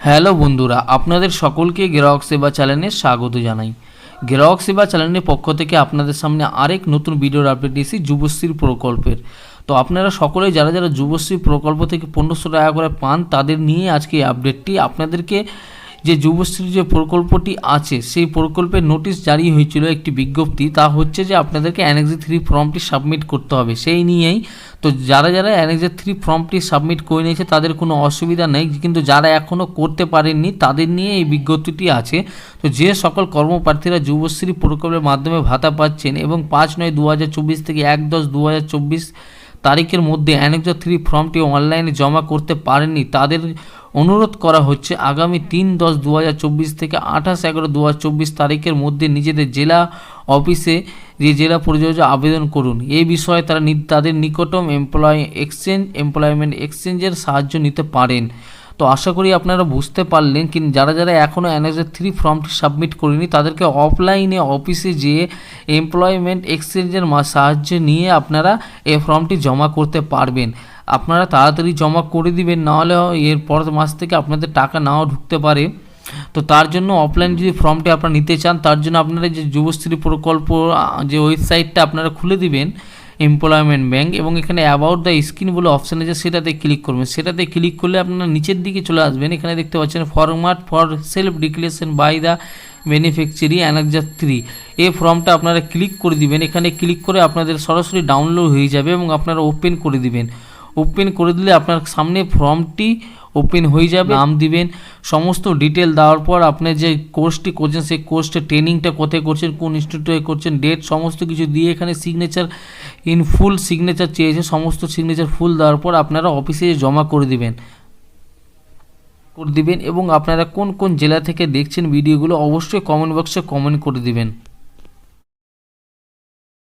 Hello বন্ধুরা, আপনাদের সকলকে গ্রাহক সেবা চ্যানেলে স্বাগত জানাই। গ্রাহক সেবা চ্যানেলের পক্ষ থেকে আপনাদের সামনে আরেক নতুন ভিডিওর আপডেট দিয়েছি যুবশ্রী প্রকল্পের। তো আপনারা সকলেই যারা যারা যুবশ্রী প্রকল্প থেকে 1500 টাকা করে পান তাদের নিয়ে আজকে এই আপডেটটি। আপনাদেরকে যে যুবশ্রী যে প্রকল্পটি আছে সেই প্রকল্পের নোটিশ জারি হয়েছিল একটি বিজ্ঞপ্তি, তা হচ্ছে যে আপনাদেরকে অ্যানেক্স 3 ফর্মটি সাবমিট করতে হবে সেই নিয়েই। তো যারা যারা অ্যানেক্স 3 ফর্মটি সাবমিট করে নিয়েছে তাদের কোনো অসুবিধা নেই, কিন্তু যারা এখনও করতে পারেননি তাদের নিয়ে এই বিজ্ঞপ্তিটি আছে। তো যে সকল কর্মপ্রার্থীরা যুবশ্রী প্রকল্পের মাধ্যমে ভাতা পাচ্ছেন এবং 5/9/2024 থেকে 1/10/2024 তারিখের মধ্যে অ্যানেক্স 3 ফর্মটি অনলাইনে জমা করতে পারেননি তাদের অনুরোধ করা হচ্ছে আগামী 3/10/2024 থেকে 28/11/2024 তারিখের মধ্যে নিজেদের জেলা অফিসে যে জেলা পরিচর্যা আবেদন করুন। এই বিষয়ে তারা তাদের নিকটম এমপ্লয়মেন্ট এক্সচেঞ্জের সাহায্য নিতে পারেন। তো আশা করি আপনারা বুঝতে পারলেন, কিন্তু যারা যারা এখনও অ্যানেক্স 3 ফর্মটি সাবমিট করেনি তাদেরকে অফলাইনে অফিসে যেয়ে এমপ্লয়মেন্ট এক্সচেঞ্জের সাহায্য নিয়ে আপনারা এই ফর্মটি জমা করতে পারবেন। আপনারা তাড়াতাড়ি জমা করে দিবেন, নাহলে এর পরের মাস থেকে আপনাদের টাকা নাও ঢুকতে পারে। তো তার জন্য অফলাইন যদি ফর্মটি আপনারা নিতে চান তার জন্য আপনারা যে যুবশ্রী প্রকল্প যে ওয়েবসাইটটা আপনারা খুলে দিবেন এমপ্লয়মেন্ট ব্যাংক, এবং এখানে অ্যাবাউট দ্য স্কিম বলে অপশান আছে সেটাতে ক্লিক করবেন। সেটাতে ক্লিক করলে আপনারা নিচের দিকে চলে আসবেন। এখানে দেখতে পাচ্ছেন format for self declaration by the beneficiary annex 3 এই ফর্মটা আপনারা ক্লিক করে দিবেন। এখানে ক্লিক করে আপনাদের সরাসরি ডাউনলোড হয়ে যাবে এবং আপনারা ওপেন করে দিবেন। ওপেন করে দিলে আপনার সামনে ফর্মটি ওপেন হয়ে যাবে। নাম দিবেন, সমস্ত ডিটেল দেওয়ার পর আপনি যে কোর্সটি করছেন সেই কোর্সটা ট্রেনিংটা কোথায় করছেন, কোন ইনস্টিটিউটে করছেন, ডেট সমস্ত কিছু দিয়ে এখানে সিগনেচার ইন ফুল সিগনেচার চেয়েছে, সমস্ত সিগনেচার ফুল দেওয়ার পর আপনারা অফিসে জমা করে দিবেন এবং আপনারা কোন কোন জেলা থেকে দেখছেন ভিডিওগুলো অবশ্যই কমেন্ট বক্সে কমেন্ট করে দিবেন।